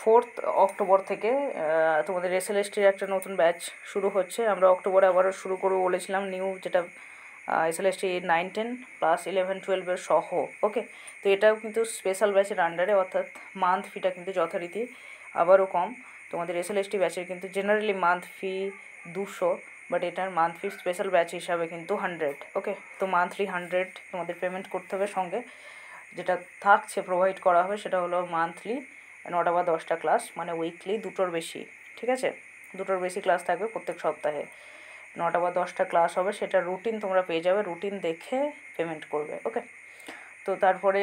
4 October থেকে তোমাদের এসএলএসটির একটা নতুন ব্যাচ শুরু হচ্ছে। আমরা অক্টোবরে আবারও শুরু করবো বলেছিলাম, নিউ যেটা এসএলএসটি 9-10 প্লাস 11-12 সহ। ওকে, তো এটাও কিন্তু স্পেশাল ব্যাচের আন্ডারে, অর্থাৎ মান্থ ফিটা কিন্তু যথারীতি আবারও কম। তোমাদের এসএলএসটি ব্যাচের কিন্তু জেনারেলি মান্থ ফি 200, বাট এটার মান্থ ফি স্পেশাল ব্যাচ হিসাবে কিন্তু 100। ওকে, তো মান্থলি 100 তোমাদের পেমেন্ট করতে হবে। সঙ্গে যেটা থাকছে প্রোভাইড করা হবে সেটা হলো মান্থলি 9টা বা 10টা ক্লাস, মানে উইকলি 2টোর বেশি। ঠিক আছে, 2টোর বেশি ক্লাস থাকবে প্রত্যেক সপ্তাহে। 9টা বা 10টা ক্লাস হবে, সেটা রুটিন তোমরা পেয়ে যাবে, রুটিন দেখে পেমেন্ট করবে। ওকে, তো তারপরে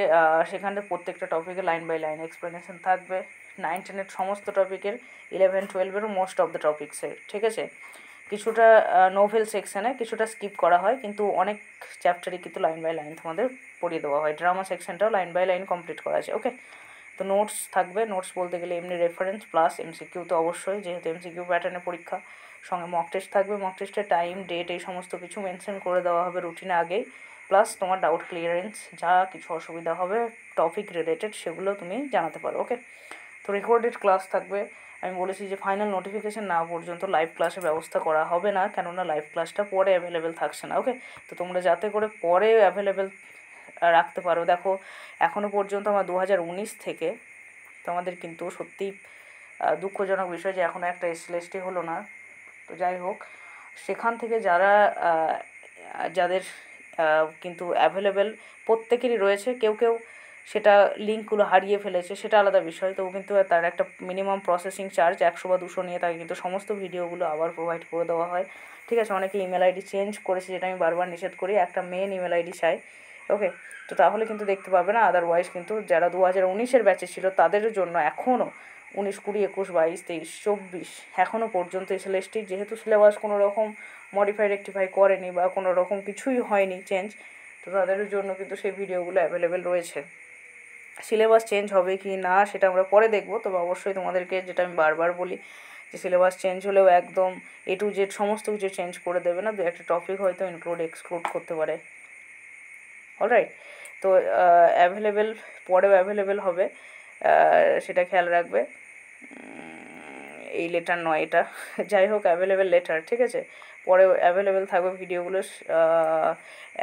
সেখানে প্রত্যেকটা টপিকে লাইন বাই লাইন এক্সপ্লেনেশন থাকবে, 9-10-এর সমস্ত টপিকের, 11-12-এরও মোস্ট অফ দ্য টপিক্সের। ঠিক আছে, কিছুটা নোভেল সেকশানে কিছুটা স্কিপ করা হয়, কিন্তু অনেক চ্যাপ্টারই কিন্তু লাইন বাই লাইন তোমাদের পড়িয়ে দেওয়া হয়। ড্রামা সেকশনটাও লাইন বাই লাইন কমপ্লিট করা আছে। ওকে, তো নোটস থাকবে, নোটস বলতে গেলে এমনি রেফারেন্স প্লাস এমসিকিউ তো অবশ্যই, যেহেতু এমসিকিউ প্যাটার্নে পরীক্ষা। সঙ্গে মক টেস্ট থাকবে, মক টেস্টের টাইম, ডেট, এই সমস্ত কিছু মেনশন করে দেওয়া হবে রুটিনে আগেই। প্লাস তোমার ডাউট ক্লিয়ারেন্স, যা কিছু অসুবিধা হবে টপিক রিলেটেড সেগুলো তুমি জানাতে পারো। ওকে, তো রেকর্ডেড ক্লাস থাকবে। আমি বলেছি যে ফাইনাল নোটিফিকেশান না পর্যন্ত লাইভ ক্লাসের ব্যবস্থা করা হবে না, কেননা লাইভ ক্লাসটা পরে অ্যাভেলেবেল থাকছে না। ওকে, তো তোমরা যাতে করে পরে অ্যাভেলেবেল রাখতে পারো। দেখো, এখনও পর্যন্ত আমার 2019 থেকে, তো আমাদের কিন্তু সত্যিই দুঃখজনক বিষয় যে এখনও একটা এসএলএসটি হলো না। তো যাই হোক, সেখান থেকে যাদের কিন্তু অ্যাভেলেবেল প্রত্যেকেরই রয়েছে, কেউ কেউ সেটা লিঙ্কগুলো হারিয়ে ফেলেছে, সেটা আলাদা বিষয়। তবু কিন্তু তার একটা মিনিমাম প্রসেসিং চার্জ 100 বা 200 নিয়ে তাকে কিন্তু সমস্ত ভিডিওগুলো আবার প্রোভাইড করে দেওয়া হয়। ঠিক আছে, অনেকে ইমেল আইডি চেঞ্জ করেছে, যেটা আমি বারবার নিষেধ করি, একটা মেন ইমেল আইডি চাই। ওকে, তো তাহলে কিন্তু দেখতে পাবে না, আদারওয়াইজ কিন্তু যারা 2019-এর ব্যাচে ছিল তাদের জন্য এখনও 19, 20, 21, 22, 23, 24 এখনও পর্যন্ত এসএলএসটি, যেহেতু সিলেবাস কোনো রকম মডিফাই রেক্টিফাই করেনি বা কোনো রকম কিছুই হয়নি চেঞ্জ, তো তাদের জন্য কিন্তু সেই ভিডিওগুলো অ্যাভেলেবেল রয়েছে। সিলেবাস চেঞ্জ হবে কি না সেটা আমরা পরে দেখব, তবে অবশ্যই তোমাদেরকে যেটা আমি বারবার বলি যে সিলেবাস চেঞ্জ হলেও একদম A to Z সমস্ত কিছু চেঞ্জ করে দেবে না, দু একটা টপিক হয়তো ইনক্লুড এক্সক্লুড করতে পারে। অলরাইট, তো অ্যাভেলেবেল পরেও অ্যাভেলেবেল হবে, সেটা খেয়াল রাখবে। এই লেটার নয় এটা, যাই হোক অ্যাভেলেবেল লেটার। ঠিক আছে, পরেও অ্যাভেলেবেল থাকবে ভিডিওগুলো,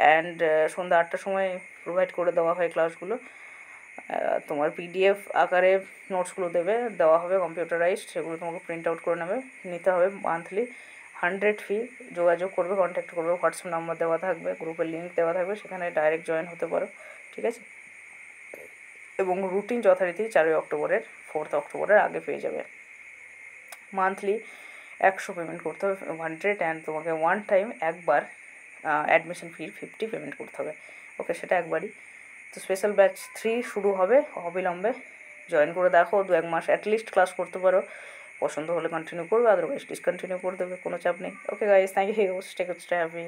অ্যান্ড সন্ধ্যা 8টার সময় প্রোভাইড করে দেওয়া হয় ক্লাসগুলো। তোমার পিডিএফ আকারে নোটসগুলো দেওয়া হবে কম্পিউটারাইজড, সেগুলো তোমাকে প্রিন্ট আউট করে নিতে হবে। মান্থলি 100 ফি, যোগাযোগ করবে, কন্ট্যাক্ট করবে, হোয়াটসঅ্যাপ নাম্বার দেওয়া থাকবে, গ্রুপের লিঙ্ক দেওয়া থাকবে, সেখানে ডাইরেক্ট জয়েন হতে পারো। ঠিক আছে, এবং রুটিন যথারীতি 4 অক্টোবরের 4 অক্টোবরের আগে পেয়ে যাবে। মান্থলি 100 পেমেন্ট করতে হবে, 100, অ্যান্ড তোমাকে ওয়ান টাইম একবার অ্যাডমিশন ফি 50 পেমেন্ট করতে হবে। ওকে, সেটা একবারই। তো স্পেশাল ব্যাচ 3 শুরু হবে অবিলম্বে, জয়েন করে দেখো, 2-1 মাস অ্যাটলিস্ট ক্লাস করতে পারো, পছন্দ হলে কন্টিনিউ করবে, আদারওয়াইজ ডিসকন্টিনিউ করে দেবে, কোনো চাপ নেই। Okay guys, thank you, stay happy.